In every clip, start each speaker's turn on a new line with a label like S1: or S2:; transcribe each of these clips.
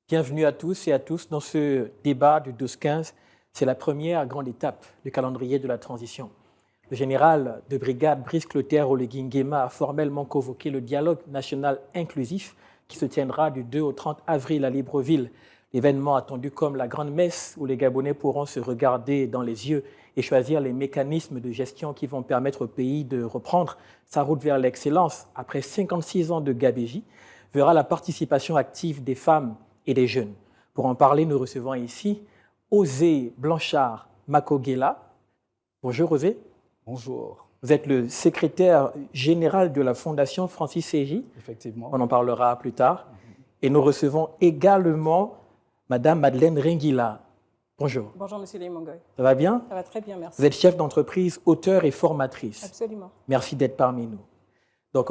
S1: Bienvenue à tous et à tous dans ce débat du 12-15. C'est la première grande étape du calendrier de la transition. Le général de brigade Brice Clotaire Oligui Nguema a formellement convoqué le dialogue national inclusif qui se tiendra du 2 au 30 avril à Libreville. L'événement attendu comme la grande messe où les Gabonais pourront se regarder dans les yeux et choisir les mécanismes de gestion qui vont permettre au pays de reprendre sa route vers l'excellence après 56 ans de gabégie, verra la participation active des femmes et des jeunes. Pour en parler, nous recevons ici Osée Blanchard Makoguela. Bonjour Osée.
S2: Bonjour.
S1: Vous êtes le secrétaire général de la Fondation Francis Ségy.
S2: Effectivement.
S1: On en parlera plus tard. Et nous recevons également Madame Madeleine Ringila. Bonjour.
S3: Bonjour Monsieur Lemongoy.
S1: Ça va bien?
S3: Ça va très bien, merci.
S1: Vous êtes chef d'entreprise, auteur et formatrice.
S3: Absolument.
S1: Merci d'être parmi nous. Donc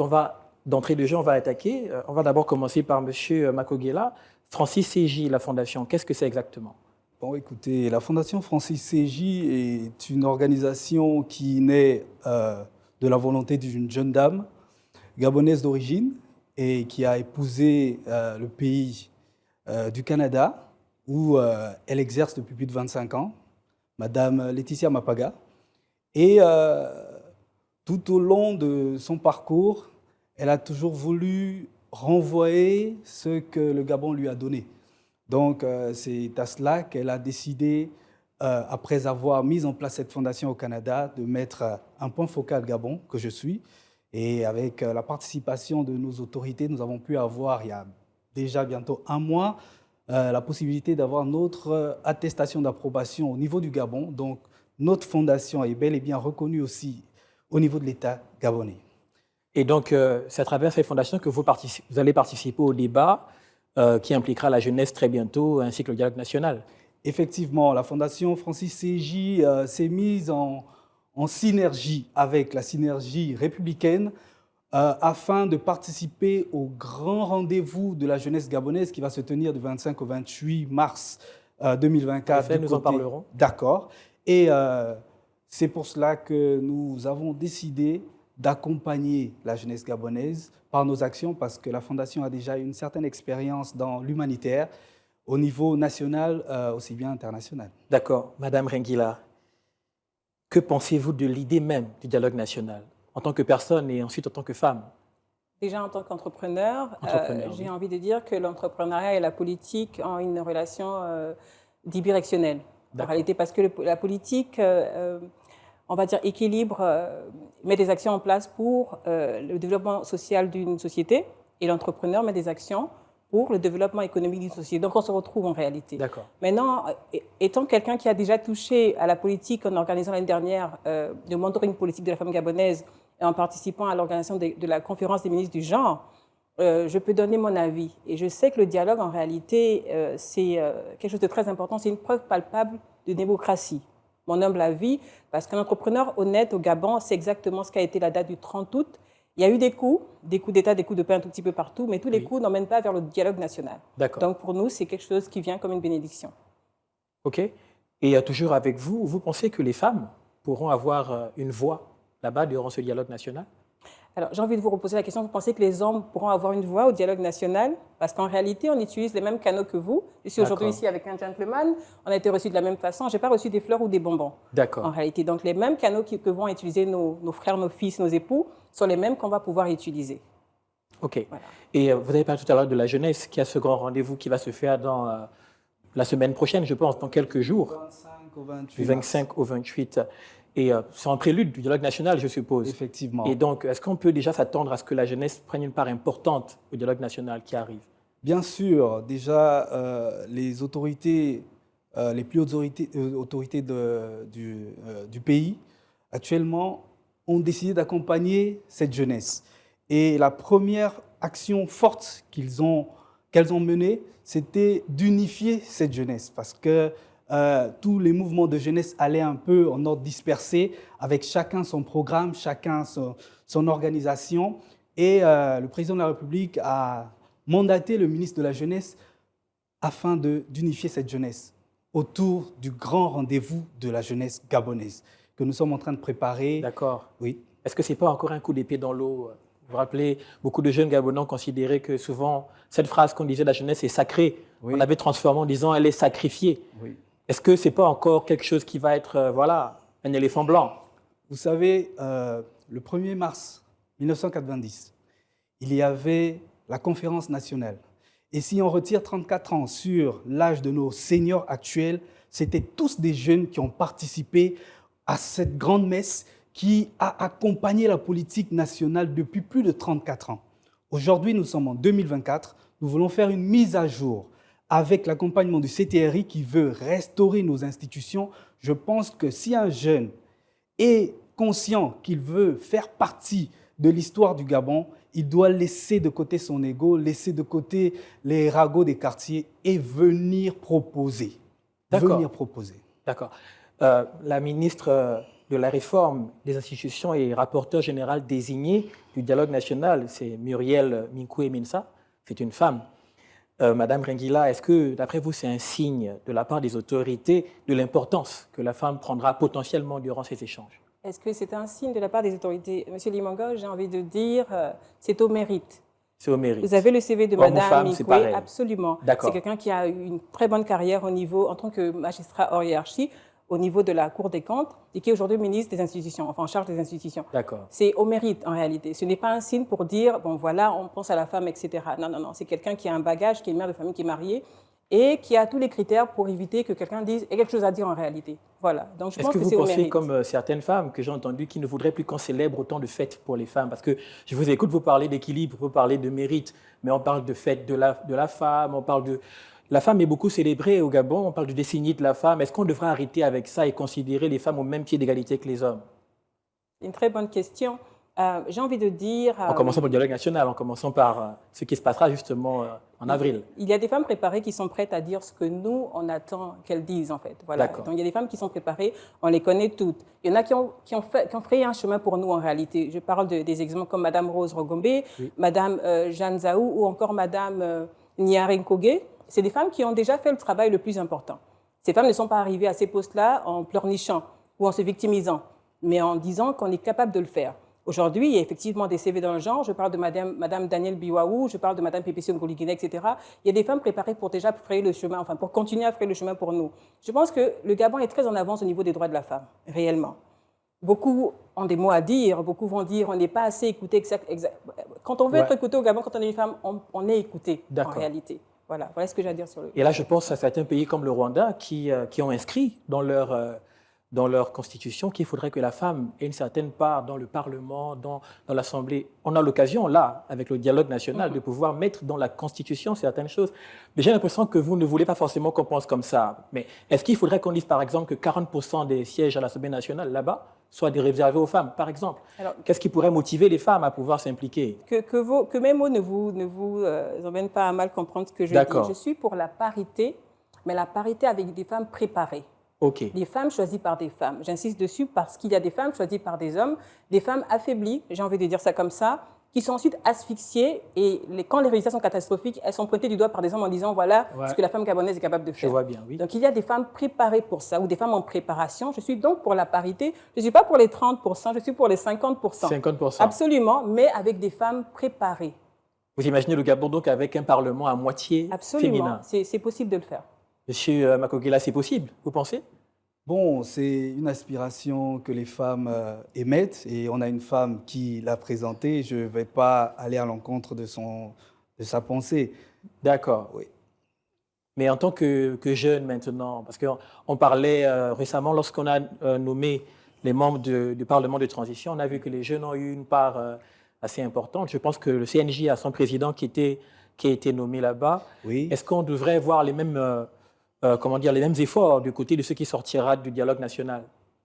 S1: d'entrée de jeu, on va attaquer. On va d'abord commencer par Monsieur Makoguela. Francis Ségy, la Fondation, qu'est-ce que c'est exactement?
S2: Bon, écoutez, la Fondation Francis Ségy est une organisation qui naît de la volonté d'une jeune dame gabonaise d'origine et qui a épousé le pays du Canada où elle exerce depuis plus de 25 ans, Madame Laetitia Mapaga. Et tout au long de son parcours, elle a toujours voulu renvoyer ce que le Gabon lui a donné. Donc, c'est à cela qu'elle a décidé, après avoir mis en place cette fondation au Canada, de mettre un point focal Gabon, que je suis. Et avec la participation de nos autorités, nous avons pu avoir, il y a déjà bientôt un mois, la possibilité d'avoir notre attestation d'approbation au niveau du Gabon. Donc, notre fondation est bel et bien reconnue aussi au niveau de l'État gabonais.
S1: Et donc, c'est à travers cette fondation que vous allez participer au débat qui impliquera la jeunesse très bientôt, ainsi que le dialogue national.
S2: Effectivement, la Fondation Francis Ségy s'est mise en synergie avec la synergie républicaine afin de participer au grand rendez-vous de la jeunesse gabonaise qui va se tenir du 25 au 28 mars 2024.
S1: En nous en parlerons.
S2: D'accord. Et c'est pour cela que nous avons décidé d'accompagner la jeunesse gabonaise par nos actions parce que la Fondation a déjà une certaine expérience dans l'humanitaire au niveau national, aussi bien international.
S1: D'accord. Madame Ringila, que pensez-vous de l'idée même du dialogue national, en tant que personne et ensuite en tant que femme?
S3: Déjà, en tant qu'entrepreneur, j'ai envie de dire que l'entrepreneuriat et la politique ont une relation bidirectionnelle. En réalité, parce que la politique, on va dire, équilibre, met des actions en place pour le développement social d'une société et l'entrepreneur met des actions pour le développement économique d'une société. Donc, on se retrouve en réalité.
S1: D'accord.
S3: Maintenant, étant quelqu'un qui a déjà touché à la politique en organisant l'année dernière le mentoring politique de la femme gabonaise et en participant à l'organisation de la conférence des ministres du genre, je peux donner mon avis. Et je sais que le dialogue, en réalité, c'est quelque chose de très important. C'est une preuve palpable de démocratie. Mon humble avis, parce qu'un entrepreneur honnête au Gabon, c'est exactement ce qu'a été la date du 30 août. Il y a eu des coups d'État, des coups de pain un tout petit peu partout, mais tous les coups n'emmènent pas vers le dialogue national. Donc pour nous, c'est quelque chose qui vient comme une bénédiction.
S1: OK. Et toujours avec vous, vous pensez que les femmes pourront avoir une voix là-bas durant ce dialogue national?
S3: Alors, j'ai envie de vous reposer la question. Vous pensez que les hommes pourront avoir une voix au dialogue national? Parce qu'en réalité, on utilise les mêmes canaux que vous. Je suis aujourd'hui ici avec un gentleman. On a été reçus de la même façon. Je n'ai pas reçu des fleurs ou des bonbons.
S1: D'accord.
S3: En réalité, donc les mêmes canaux que vont utiliser nos frères, nos fils, nos époux sont les mêmes qu'on va pouvoir utiliser.
S1: OK. Voilà. Et vous avez parlé tout à l'heure de la jeunesse, qui a ce grand rendez-vous qui va se faire dans la semaine prochaine, je pense, dans quelques jours. Du 25 au 28. Et c'est en prélude du dialogue national, je suppose.
S2: Effectivement.
S1: Et donc, est-ce qu'on peut déjà s'attendre à ce que la jeunesse prenne une part importante au dialogue national qui arrive?
S2: Bien sûr. Déjà, les autorités, les plus hautes autorités du pays, actuellement, ont décidé d'accompagner cette jeunesse. Et la première action forte qu'elles ont menée, c'était d'unifier cette jeunesse. Parce que tous les mouvements de jeunesse allaient un peu en ordre dispersé, avec chacun son programme, chacun son organisation. Et le président de la République a mandaté le ministre de la Jeunesse afin d'unifier cette jeunesse autour du grand rendez-vous de la jeunesse gabonaise que nous sommes en train de préparer.
S1: D'accord.
S2: Oui.
S1: Est-ce que ce n'est pas encore un coup d'épée dans l'eau Vous vous rappelez, beaucoup de jeunes Gabonais ont considéré que souvent, cette phrase qu'on disait, la jeunesse est sacrée,
S2: Oui.
S1: on avait transformé en disant elle est sacrifiée.
S2: Oui.
S1: Est-ce que ce n'est pas encore quelque chose qui va être, voilà, un éléphant blanc?
S2: Vous savez, le 1er mars 1990, il y avait la conférence nationale. Et si on retire 34 ans sur l'âge de nos seniors actuels, c'était tous des jeunes qui ont participé à cette grande messe qui a accompagné la politique nationale depuis plus de 34 ans. Aujourd'hui, nous sommes en 2024. Nous voulons faire une mise à jour avec l'accompagnement du CTRI qui veut restaurer nos institutions. Je pense que si un jeune est conscient qu'il veut faire partie de l'histoire du Gabon, il doit laisser de côté son ego, laisser de côté les ragots des quartiers et venir proposer.
S1: D'accord.
S2: Venir proposer.
S1: D'accord. La ministre de la Réforme des institutions et rapporteur général désigné du dialogue national, c'est Muriel Minkoué Minsa, c'est une femme. Madame Rengila, est-ce que, d'après vous, c'est un signe de la part des autorités de l'importance que la femme prendra potentiellement durant ces échanges?
S3: Est-ce que c'est un signe de la part des autorités? Monsieur Limongo, j'ai envie de dire, c'est au mérite.
S1: C'est au mérite.
S3: Vous avez le CV de
S1: Homme ou
S3: Madame
S1: femme, c'est
S3: Minkoué,
S1: pareil.
S3: absolument.
S1: D'accord.
S3: C'est quelqu'un qui a eu une très bonne carrière au niveau, en tant que magistrat hors hiérarchie, au niveau de la Cour des comptes, et qui est aujourd'hui ministre des institutions, enfin en charge des institutions.
S1: D'accord.
S3: C'est au mérite, en réalité. Ce n'est pas un signe pour dire, bon voilà, on pense à la femme, etc. Non, non, non. C'est quelqu'un qui a un bagage, qui est mère de famille, qui est mariée, et qui a tous les critères pour éviter que quelqu'un dise, il y a quelque chose à dire en réalité. Voilà. Donc je
S1: Est-ce
S3: pense
S1: que
S3: que
S1: vous
S3: c'est au
S1: pensez,
S3: mérite.
S1: comme certaines femmes que j'ai entendues, qui ne voudraient plus qu'on célèbre autant de fêtes pour les femmes? Parce que je vous écoute, vous parlez d'équilibre, vous parlez de mérite, mais on parle de fête de la femme, on parle de... La femme est beaucoup célébrée au Gabon, on parle du décennie de la femme. Est-ce qu'on devrait arrêter avec ça et considérer les femmes au même pied d'égalité que les hommes?
S3: C'est une très bonne question. J'ai envie de dire...
S1: En commençant par le dialogue national, en commençant par ce qui se passera justement en avril.
S3: Il y a des femmes préparées qui sont prêtes à dire ce que nous, on attend qu'elles disent, en fait. Voilà.
S1: D'accord.
S3: Donc, il y a des femmes qui sont préparées, on les connaît toutes. Il y en a qui ont frayé un chemin pour nous, en réalité. Je parle des exemples comme Madame Rose Rogombe,
S1: Oui.
S3: Madame Jeanne Zaou ou encore Madame Niaren Kogé. C'est des femmes qui ont déjà fait le travail le plus important. Ces femmes ne sont pas arrivées à ces postes-là en pleurnichant ou en se victimisant, mais en disant qu'on est capable de le faire. Aujourd'hui, il y a effectivement des CV dans le genre. Je parle de Madame Danielle Biwaou, je parle de Madame Pépé Ngoliguine, etc. Il y a des femmes préparées pour déjà frayer le chemin, enfin pour continuer à frayer le chemin pour nous. Je pense que le Gabon est très en avance au niveau des droits de la femme, réellement. Beaucoup ont des mots à dire, beaucoup vont dire on n'est pas assez écouté. Quand on veut être écouté au Gabon, quand on est une femme, on est écouté en réalité. Voilà ce que j'ai à dire sur le...
S1: Et là, je pense à certains pays comme le Rwanda qui ont inscrit dans leur constitution qu'il faudrait que la femme ait une certaine part dans le Parlement, dans l'Assemblée. On a l'occasion, là, avec le dialogue national, de pouvoir mettre dans la constitution certaines choses. Mais j'ai l'impression que vous ne voulez pas forcément qu'on pense comme ça. Mais est-ce qu'il faudrait qu'on dise, par exemple, que 40% des sièges à l'Assemblée nationale, là-bas, soient réservés aux femmes, par exemple? Qu'est-ce qui pourrait motiver les femmes à pouvoir s'impliquer?
S3: Que mes mots ne vous emmènent pas à mal comprendre ce que je dis. Je suis pour la parité, mais la parité avec des femmes préparées.
S1: Okay.
S3: Des femmes choisies par des femmes. J'insiste dessus parce qu'il y a des femmes choisies par des hommes, des femmes affaiblies, j'ai envie de dire ça comme ça, qui sont ensuite asphyxiées et quand les résultats sont catastrophiques, elles sont pointées du doigt par des hommes en disant voilà ce que la femme gabonaise est capable de faire.
S1: Je vois bien, oui.
S3: Donc il y a des femmes préparées pour ça ou des femmes en préparation. Je suis donc pour la parité. Je ne suis pas pour les 30%, je suis pour les 50%.
S1: 50%.
S3: Absolument, mais avec des femmes préparées.
S1: Vous imaginez le Gabon donc avec un parlement à moitié féminin?
S3: Absolument, c'est possible de le faire.
S1: Monsieur Makogela, c'est possible, vous pensez?
S2: Bon, c'est une aspiration que les femmes émettent et on a une femme qui l'a présentée. Je ne vais pas aller à l'encontre de sa pensée.
S1: D'accord.
S2: Oui.
S1: Mais en tant que jeune maintenant, parce qu'on parlait récemment, lorsqu'on a nommé les membres du Parlement de transition, on a vu que les jeunes ont eu une part assez importante. Je pense que le CNJ a son président qui a été nommé là-bas.
S2: Oui.
S1: Est-ce qu'on devrait voir les mêmes efforts du côté de ce qui sortira du dialogue national?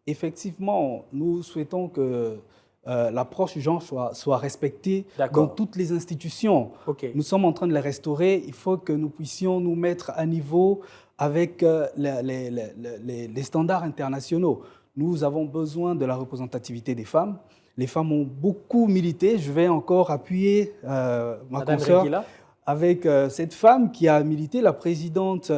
S2: Effectivement, nous souhaitons que l'approche du genre soit respectée dans toutes les institutions.
S1: Okay.
S2: Nous sommes en train de les restaurer. Il faut que nous puissions nous mettre à niveau avec les standards internationaux. Nous avons besoin de la représentativité des femmes. Les femmes ont beaucoup milité. Je vais encore appuyer ma consoeur avec cette femme qui a milité, la présidente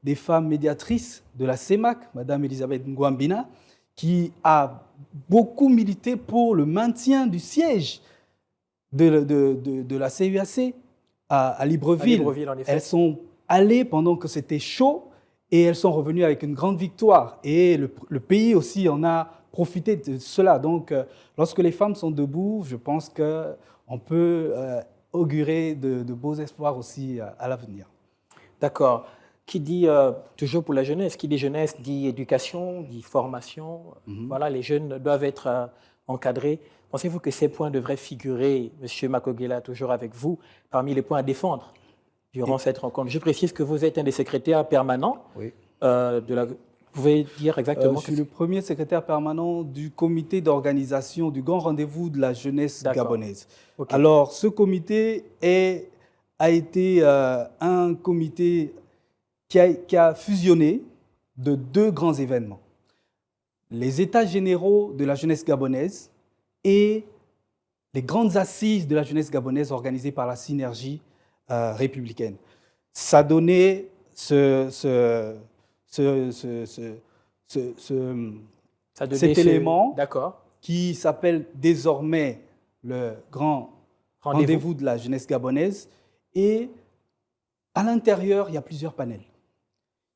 S2: des femmes médiatrices de la CEMAC, Madame Elisabeth Ngouambina, qui a beaucoup milité pour le maintien du siège de la CUAC à Libreville.
S1: À Libreville, en effet.
S2: Elles sont allées pendant que c'était chaud et elles sont revenues avec une grande victoire. Et le pays aussi en a profité de cela. Donc, lorsque les femmes sont debout, je pense qu'on peut augurer de beaux espoirs aussi à l'avenir.
S1: D'accord. Qui dit, toujours pour la jeunesse, qui dit jeunesse dit éducation, dit formation. Voilà, les jeunes doivent être encadrés. Pensez-vous que ces points devraient figurer, M. Makogela, toujours avec vous, parmi les points à défendre durant cette rencontre? Je précise que vous êtes un des secrétaires permanents.
S2: Oui.
S1: Vous pouvez dire exactement
S2: je suis le premier secrétaire permanent du comité d'organisation du grand rendez-vous de la jeunesse gabonaise. Okay. Alors, ce comité a été un comité qui a fusionné de deux grands événements. Les États généraux de la jeunesse gabonaise et les grandes assises de la jeunesse gabonaise organisées par la synergie républicaine. Ça donnait cet élément qui s'appelle désormais le grand rendez-vous de la jeunesse gabonaise. Et à l'intérieur, il y a plusieurs panels.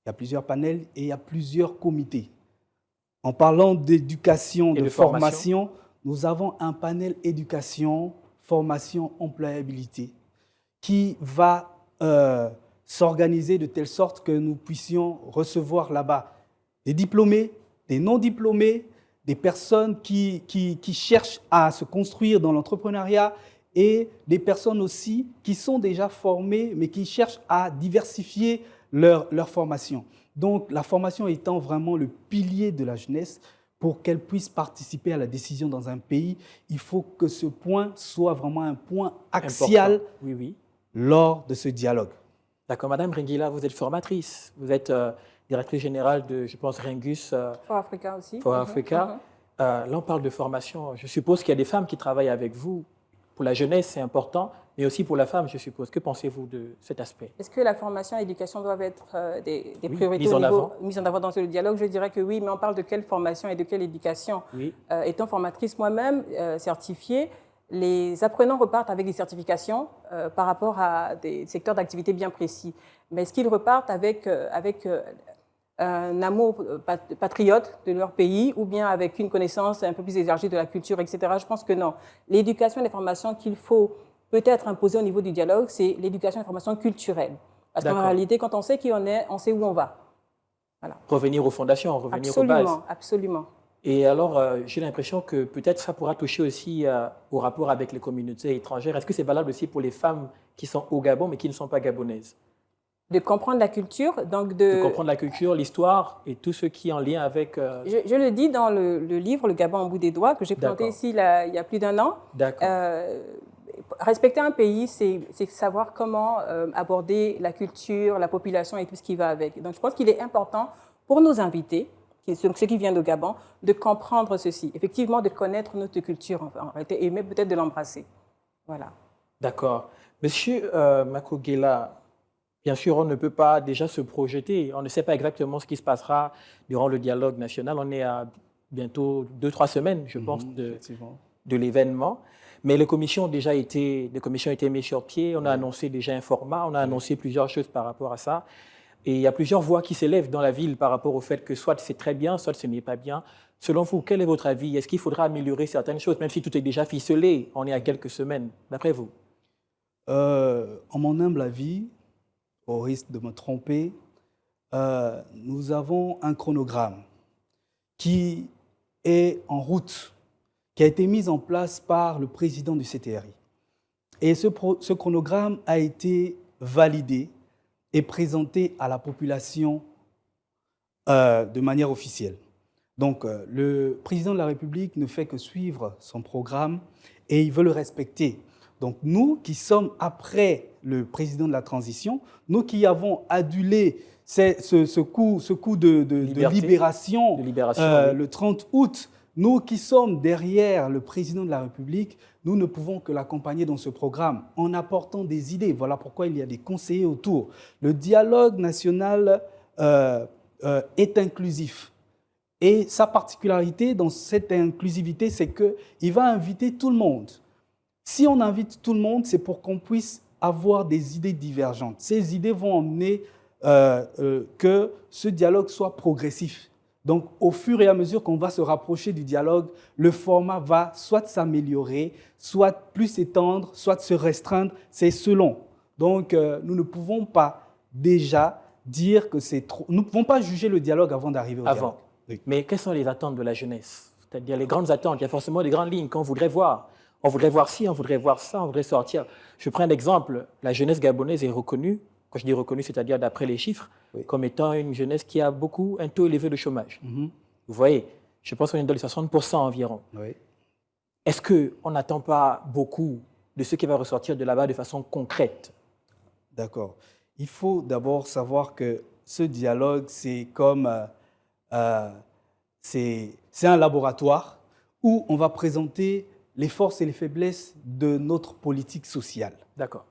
S2: Il y a plusieurs panels et il y a plusieurs comités. En parlant d'éducation, de formation, nous avons un panel éducation, formation, employabilité qui va s'organiser de telle sorte que nous puissions recevoir là-bas des diplômés, des non-diplômés, des personnes qui cherchent à se construire dans l'entrepreneuriat et des personnes aussi qui sont déjà formées mais qui cherchent à diversifier leur formation. Donc la formation étant vraiment le pilier de la jeunesse, pour qu'elle puisse participer à la décision dans un pays, il faut que ce point soit vraiment un point axial lors de ce dialogue.
S1: D'accord. Madame Ringila, vous êtes formatrice. Vous êtes directrice générale de, je pense, Ringus.
S3: For Africa aussi.
S1: For Africa. Là, on parle de formation. Je suppose qu'il y a des femmes qui travaillent avec vous. Pour la jeunesse, c'est important, mais aussi pour la femme, je suppose. Que pensez-vous de cet aspect?
S3: Est-ce que la formation et l'éducation doivent être des priorités mises en avant dans ce dialogue? Je dirais que oui, mais on parle de quelle formation et de quelle éducation? Étant formatrice moi-même, certifiée, les apprenants repartent avec des certifications par rapport à des secteurs d'activité bien précis. Mais est-ce qu'ils repartent avec un amour patriote de leur pays ou bien avec une connaissance un peu plus élargie de la culture, etc. Je pense que non. L'éducation et les formations qu'il faut peut-être imposer au niveau du dialogue, c'est l'éducation et la formation culturelle. Parce qu'en réalité, quand on sait qui on est, on sait où on va. Voilà.
S1: Revenir aux fondations, revenir aux bases.
S3: Absolument.
S1: Et alors, j'ai l'impression que peut-être ça pourra toucher aussi au rapport avec les communautés étrangères. Est-ce que c'est valable aussi pour les femmes qui sont au Gabon mais qui ne sont pas gabonaises?
S3: De comprendre la culture, donc
S1: de comprendre la culture, l'histoire et tout ce qui est en lien avec...
S3: Je le dis dans le livre « Le Gabon en bout des doigts » que j'ai présenté ici il y a plus d'1 an. Respecter un pays, c'est savoir comment aborder la culture, la population et tout ce qui va avec. Donc je pense qu'il est important pour nos invités, ceux qui viennent au Gabon, de comprendre ceci. Effectivement, de connaître notre culture en réalité et même peut-être de l'embrasser. Voilà.
S1: D'accord. Monsieur Makogela, bien sûr, on ne peut pas déjà se projeter. On ne sait pas exactement ce qui se passera durant le dialogue national. On est à bientôt 2-3 semaines, je pense, de l'événement. Mais les commissions ont déjà été mises sur pied. On a annoncé déjà un format. On a annoncé plusieurs choses par rapport à ça. Et il y a plusieurs voix qui s'élèvent dans la ville par rapport au fait que soit c'est très bien, soit ce n'est pas bien. Selon vous, quel est votre avis? Est-ce qu'il faudra améliorer certaines choses, même si tout est déjà ficelé? On est à quelques semaines, d'après vous?
S2: En mon humble avis, au risque de me tromper, nous avons un chronogramme qui est en route, qui a été mis en place par le président du CTRI. Et ce chronogramme a été validé et présenté à la population de manière officielle. Donc, le président de la République ne fait que suivre son programme et il veut le respecter. Donc, nous qui sommes après le président de la transition, nous qui avons adulé ce coup de libération, le 30 août, nous qui sommes derrière le président de la République, nous ne pouvons que l'accompagner dans ce programme en apportant des idées. Voilà pourquoi il y a des conseillers autour. Le dialogue national est inclusif. Et sa particularité dans cette inclusivité, c'est qu'il va inviter tout le monde. Si on invite tout le monde, c'est pour qu'on puisse avoir des idées divergentes. Ces idées vont emmener que ce dialogue soit progressif. Donc, au fur et à mesure qu'on va se rapprocher du dialogue, le format va soit s'améliorer, soit plus s'étendre, soit se restreindre. C'est selon. Donc, nous ne pouvons pas déjà dire que c'est trop. Nous ne pouvons pas juger le dialogue avant d'arriver au dialogue.
S1: Oui. Mais quelles sont les attentes de la jeunesse? C'est-à-dire les grandes attentes. Il y a forcément des grandes lignes qu'on voudrait voir. On voudrait voir ci, on voudrait voir ça, on voudrait sortir. Je prends un exemple. La jeunesse gabonaise est reconnue, quand je dis reconnue, c'est-à-dire d'après les chiffres, comme étant une jeunesse qui a un taux élevé de chômage. Vous voyez, je pense qu'on est dans les 60% environ.
S2: Oui.
S1: Est-ce qu'on n'attend pas beaucoup de ce qui va ressortir de là-bas de façon concrète?
S2: D'accord. Il faut d'abord savoir que ce dialogue, c'est comme c'est un laboratoire où on va présenter les forces et les faiblesses de notre politique sociale.
S1: D'accord.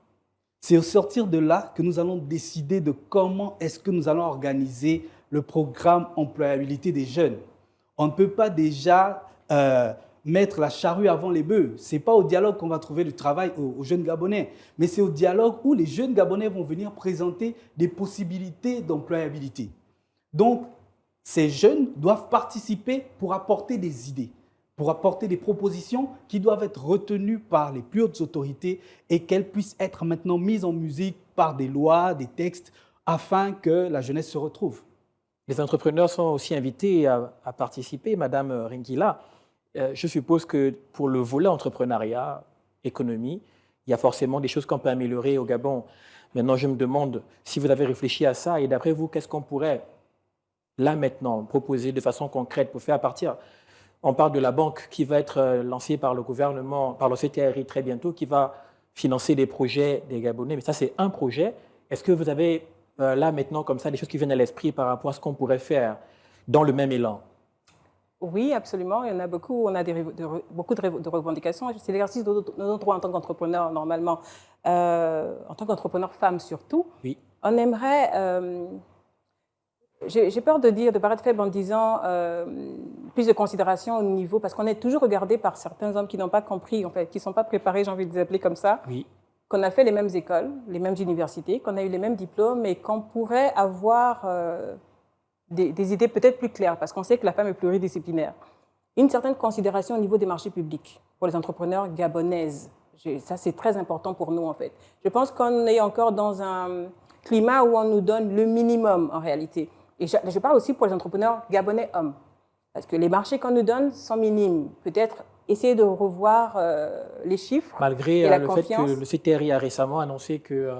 S2: C'est au sortir de là que nous allons décider de comment est-ce que nous allons organiser le programme employabilité des jeunes. On ne peut pas déjà mettre la charrue avant les bœufs. Ce n'est pas au dialogue qu'on va trouver du travail aux jeunes Gabonais, mais c'est au dialogue où les jeunes Gabonais vont venir présenter des possibilités d'employabilité. Donc, ces jeunes doivent participer pour apporter des idées, pour apporter des propositions qui doivent être retenues par les plus hautes autorités et qu'elles puissent être maintenant mises en musique par des lois, des textes, afin que la jeunesse se retrouve.
S1: Les entrepreneurs sont aussi invités à participer, Madame Ringila. Je suppose que pour le volet entrepreneuriat, économie, il y a forcément des choses qu'on peut améliorer au Gabon. Maintenant, je me demande si vous avez réfléchi à ça et d'après vous, qu'est-ce qu'on pourrait, là maintenant, proposer de façon concrète pour faire partir. On parle de la banque qui va être lancée par le gouvernement, par le CTRI très bientôt, qui va financer des projets des Gabonais. Mais ça, c'est un projet. Est-ce que vous avez là maintenant, comme ça, des choses qui viennent à l'esprit par rapport à ce qu'on pourrait faire dans le même élan?
S3: Oui, absolument. Il y en a beaucoup. On a beaucoup de revendications. C'est l'exercice de notre droit en tant qu'entrepreneur, normalement. En tant qu'entrepreneur femme surtout.
S1: Oui.
S3: On aimerait... J'ai peur de paraître faible en disant plus de considération au niveau, parce qu'on est toujours regardé par certains hommes qui n'ont pas compris, en fait, qui ne sont pas préparés, j'ai envie de les appeler comme ça,
S1: oui.
S3: Qu'on a fait les mêmes écoles, les mêmes universités, qu'on a eu les mêmes diplômes et qu'on pourrait avoir des idées peut-être plus claires, parce qu'on sait que la femme est pluridisciplinaire. Une certaine considération au niveau des marchés publics pour les entrepreneurs gabonaises. Ça, c'est très important pour nous, en fait. Je pense qu'on est encore dans un climat où on nous donne le minimum, en réalité. Et je parle aussi pour les entrepreneurs gabonais hommes, parce que les marchés qu'on nous donne sont minimes. Peut-être essayer de revoir les chiffres
S1: malgré
S3: et la
S1: le
S3: confiance.
S1: fait que le CTRI a récemment annoncé que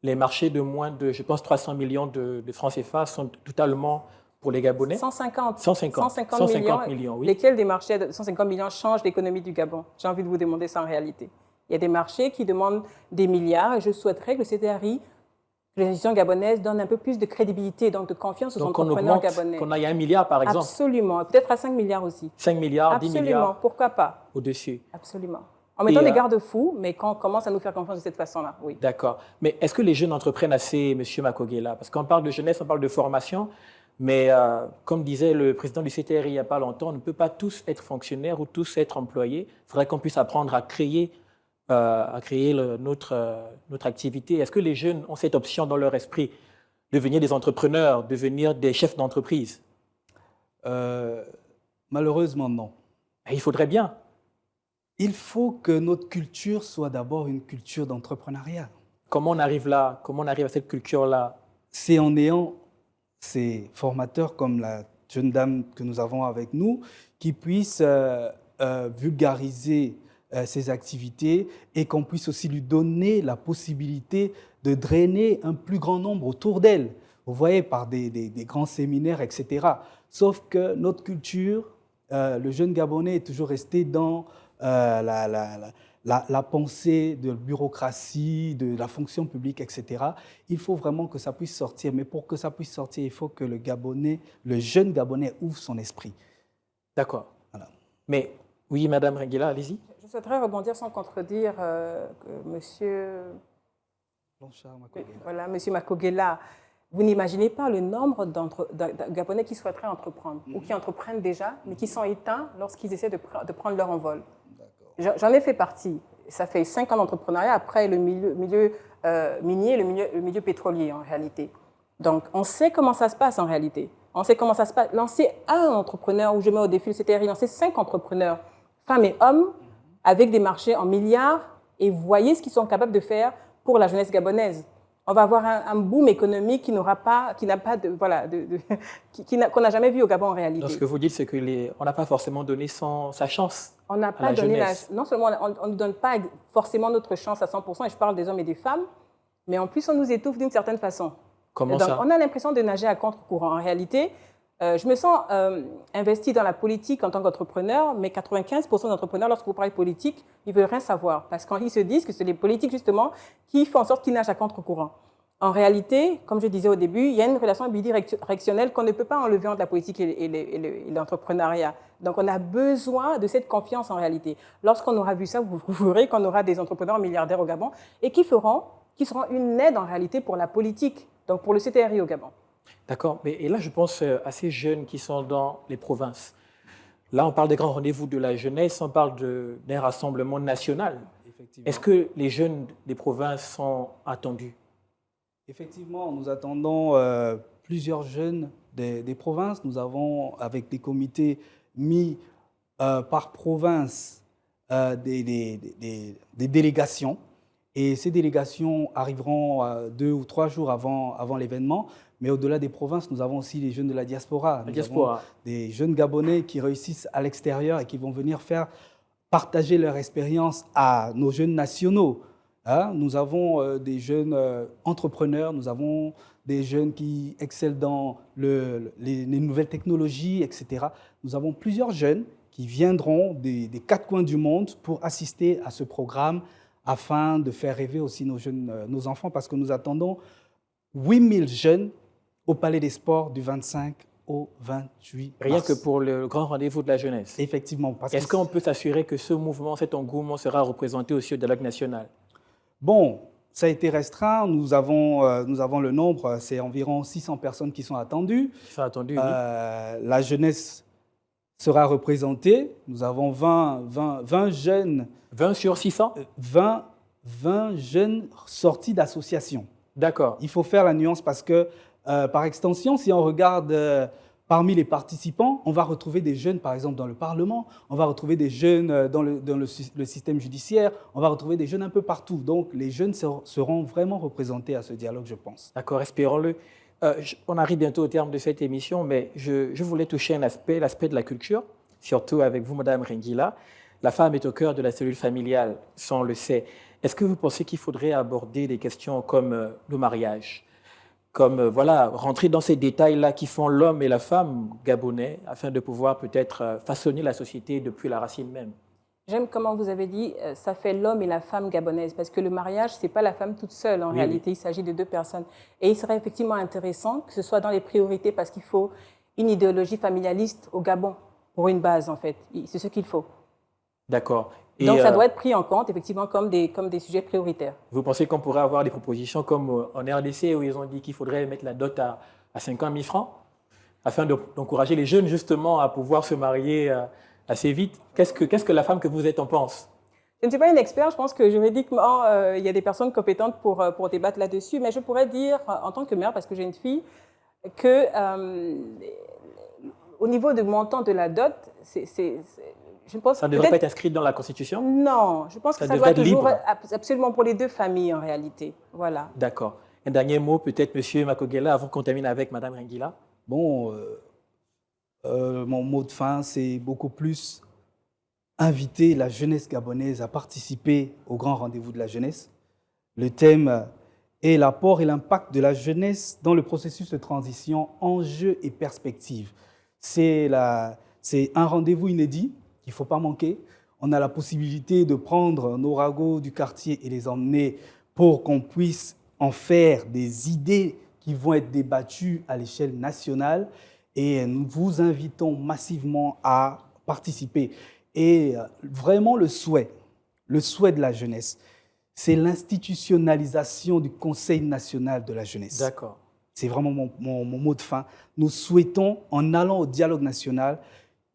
S1: les marchés de moins de, je pense, 300 millions de francs CFA sont totalement pour les Gabonais.
S3: 150
S1: millions, oui.
S3: Lesquels des marchés de 150 millions changent l'économie du Gabon? J'ai envie de vous demander ça en réalité. Il y a des marchés qui demandent des milliards et je souhaiterais que le CTRI, que les institutions gabonaises donnent un peu plus de crédibilité, donc de confiance aux entrepreneurs gabonais.
S1: Qu'on aille à 1 milliard, par exemple.
S3: Absolument. Peut-être à 5 milliards aussi.
S1: 5 milliards,
S3: Absolument.
S1: 10 milliards.
S3: Absolument. Pourquoi pas?
S1: Au-dessus.
S3: Absolument. En mettant des garde-fous, mais quand on commence à nous faire confiance de cette façon-là, oui.
S1: D'accord. Mais est-ce que les jeunes entreprennent assez, M. Makogela? Parce qu'on parle de jeunesse, on parle de formation, mais comme disait le président du CTRI il n'y a pas longtemps, on ne peut pas tous être fonctionnaires ou tous être employés. Il faudrait qu'on puisse apprendre à créer notre activité. Est-ce que les jeunes ont cette option dans leur esprit, devenir des entrepreneurs, devenir des chefs d'entreprise?
S2: Malheureusement, non.
S1: Il faudrait bien.
S2: Il faut que notre culture soit d'abord une culture d'entrepreneuriat.
S1: Comment on arrive là? Comment on arrive à cette culture-là?
S2: C'est en ayant ces formateurs comme la jeune dame que nous avons avec nous qui puissent vulgariser ses activités et qu'on puisse aussi lui donner la possibilité de drainer un plus grand nombre autour d'elle. Vous voyez, par des grands séminaires, etc. Sauf que notre culture, le jeune Gabonais est toujours resté dans la pensée de la bureaucratie, de la fonction publique, etc. Il faut vraiment que ça puisse sortir. Mais pour que ça puisse sortir, il faut que le jeune Gabonais ouvre son esprit.
S1: D'accord.
S2: Voilà.
S1: Mais oui, Madame Ringila, allez-y.
S3: Je souhaiterais rebondir sans contredire Monsieur Makogela. Vous n'imaginez pas le nombre de Gabonais qui souhaiteraient entreprendre ou qui entreprennent déjà, mais qui sont éteints lorsqu'ils essaient de prendre leur envol. J'en ai fait partie. ça fait 5 ans d'entrepreneuriat après le milieu minier, le milieu pétrolier en réalité. Donc, on sait comment ça se passe en réalité. On sait comment ça se passe. Lancer un entrepreneur, où je mets au défi le CTRI, lancer 5 entrepreneurs, femmes et hommes, avec des marchés en milliards, et voyez ce qu'ils sont capables de faire pour la jeunesse gabonaise. On va avoir un boom économique qu'on n'a jamais vu au Gabon en réalité.
S1: Donc, ce que vous dites, c'est qu'on n'a pas forcément donné sa chance.
S3: On n'a pas donné non seulement on ne donne pas forcément notre chance à 100%, et je parle des hommes et des femmes, mais en plus on nous étouffe d'une certaine façon.
S1: Comment ça?
S3: On a l'impression de nager à contre-courant. En réalité, je me sens investi dans la politique en tant qu'entrepreneur, mais 95% d'entrepreneurs, lorsque vous parlez politique, ils ne veulent rien savoir. Parce qu'ils se disent que c'est les politiques, justement, qui font en sorte qu'ils nagent à contre-courant. En réalité, comme je disais au début, il y a une relation bidirectionnelle qu'on ne peut pas enlever entre la politique et l'entrepreneuriat. Donc, on a besoin de cette confiance en réalité. Lorsqu'on aura vu ça, vous verrez qu'on aura des entrepreneurs milliardaires au Gabon et qui seront une aide en réalité pour la politique, donc pour le CTRI au Gabon.
S1: D'accord, et là je pense à ces jeunes qui sont dans les provinces. Là on parle des grands rendez-vous de la jeunesse, on parle d'un rassemblement national. Est-ce que les jeunes des provinces sont attendus?
S2: Effectivement, nous attendons plusieurs jeunes des provinces. Nous avons, avec des comités mis par province, des délégations. Et ces délégations arriveront 2 ou 3 jours avant l'événement. Mais au-delà des provinces, nous avons aussi les jeunes de la diaspora. Nous avons des jeunes Gabonais qui réussissent à l'extérieur et qui vont venir partager leur expérience à nos jeunes nationaux. Nous avons des jeunes entrepreneurs, nous avons des jeunes qui excellent dans les nouvelles technologies, etc. Nous avons plusieurs jeunes qui viendront des 4 coins du monde pour assister à ce programme afin de faire rêver aussi nos enfants, parce que nous attendons 8000 jeunes au Palais des Sports du 25 au 28 mars.
S1: Rien que pour le grand rendez-vous de la jeunesse.
S2: Effectivement.
S1: Est-ce qu'on peut s'assurer que ce mouvement, cet engouement sera représenté aussi au dialogue national?
S2: Bon, ça a été restreint. Nous avons le nombre, c'est environ 600 personnes qui sont attendues.
S1: Qui sont attendues, oui.
S2: La jeunesse sera représentée. Nous avons 20 jeunes.
S1: 20 sur 600?
S2: 20 jeunes sortis d'associations.
S1: D'accord.
S2: Il faut faire la nuance parce que, par extension, si on regarde parmi les participants, on va retrouver des jeunes, par exemple, dans le Parlement, on va retrouver des jeunes dans le système judiciaire, on va retrouver des jeunes un peu partout. Donc, les jeunes seront vraiment représentés à ce dialogue, je pense.
S1: D'accord, espérons-le. On arrive bientôt au terme de cette émission, mais je voulais toucher l'aspect de la culture, surtout avec vous, Madame Rengila. La femme est au cœur de la cellule familiale, ça on le sait. Est-ce que vous pensez qu'il faudrait aborder des questions comme le mariage, comme rentrer dans ces détails-là qui font l'homme et la femme gabonais, afin de pouvoir peut-être façonner la société depuis la racine même?
S3: J'aime comment vous avez dit, ça fait l'homme et la femme gabonaise, parce que le mariage, ce n'est pas la femme toute seule. En réalité, il s'agit de 2 personnes. Et il serait effectivement intéressant que ce soit dans les priorités, parce qu'il faut une idéologie familialiste au Gabon, pour une base, en fait. C'est ce qu'il faut.
S1: D'accord.
S3: Donc, ça doit être pris en compte, effectivement, comme des sujets prioritaires.
S1: Vous pensez qu'on pourrait avoir des propositions comme en RDC, où ils ont dit qu'il faudrait mettre la dot à 50 000 francs, afin d'encourager les jeunes, justement, à pouvoir se marier assez vite? Qu'est-ce que la femme que vous êtes en pense?
S3: Je ne suis pas une experte, je pense que juridiquement, il y a des personnes compétentes pour débattre là-dessus, mais je pourrais dire, en tant que mère, parce que j'ai une fille, que au niveau du montant de la dot, je pense
S1: ça ne devrait pas être inscrit dans la Constitution?
S3: Non, je pense que ça doit être toujours absolument pour les 2 familles en réalité. Voilà.
S1: D'accord. Un dernier mot, peut-être, M. Makogela, avant qu'on termine avec Mme Rengila.
S2: Bon, mon mot de fin, c'est beaucoup plus inviter la jeunesse gabonaise à participer au grand rendez-vous de la jeunesse. Le thème est l'apport et l'impact de la jeunesse dans le processus de transition, enjeux et perspectives. C'est un rendez-vous inédit qu'il ne faut pas manquer. On a la possibilité de prendre nos ragots du quartier et les emmener pour qu'on puisse en faire des idées qui vont être débattues à l'échelle nationale. Et nous vous invitons massivement à participer. Et vraiment le souhait de la jeunesse, c'est l'institutionnalisation du Conseil national de la jeunesse.
S1: D'accord.
S2: C'est vraiment mon mot de fin. Nous souhaitons, en allant au dialogue national,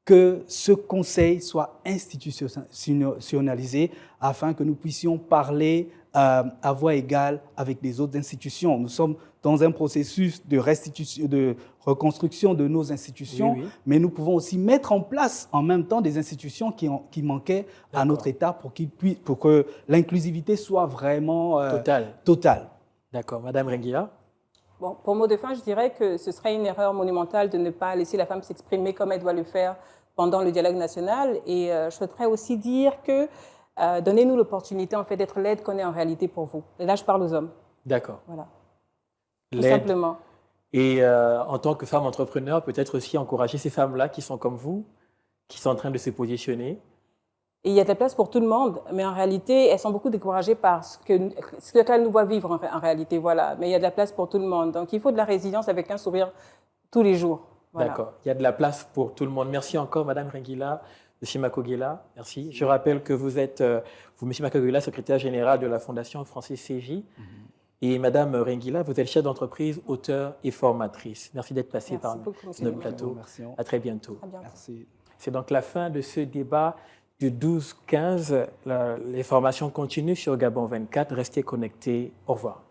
S2: que ce conseil soit institutionnalisé afin que nous puissions parler à voix égale avec les autres institutions. Nous sommes dans un processus de reconstruction de nos institutions,
S1: Oui, oui.
S2: mais nous pouvons aussi mettre en place en même temps des institutions qui manquaient à notre État pour que l'inclusivité soit vraiment totale.
S1: D'accord. Madame Renguila?
S3: Bon, pour mot de fin, je dirais que ce serait une erreur monumentale de ne pas laisser la femme s'exprimer comme elle doit le faire pendant le dialogue national. Et je souhaiterais aussi dire que donnez-nous l'opportunité en fait, d'être l'aide qu'on est en réalité pour vous. Et là, je parle aux hommes.
S1: D'accord.
S3: Voilà. Tout
S1: L'aide.
S3: simplement.
S1: Et en tant que femme entrepreneur, peut-être aussi encourager ces femmes-là qui sont comme vous, qui sont en train de se positionner.
S3: Et il y a de la place pour tout le monde, mais en réalité, elles sont beaucoup découragées par ce qu'elles nous voient vivre en réalité. Voilà. Mais il y a de la place pour tout le monde. Donc, il faut de la résilience avec un sourire tous les jours. Voilà.
S1: D'accord. Il y a de la place pour tout le monde. Merci encore, Madame Renguila, M. Makogela. Merci. Je rappelle que vous êtes, M. Makogela, secrétaire général de la Fondation Francis CJ. Et Madame Renguila, vous êtes chef d'entreprise, auteure et formatrice. Merci d'être passée par notre plateau.
S2: Merci.
S1: À très bientôt.
S3: À bientôt.
S2: Merci.
S1: C'est donc la fin de ce débat du 12-15. Les formations continuent sur Gabon 24. Restez connectés. Au revoir.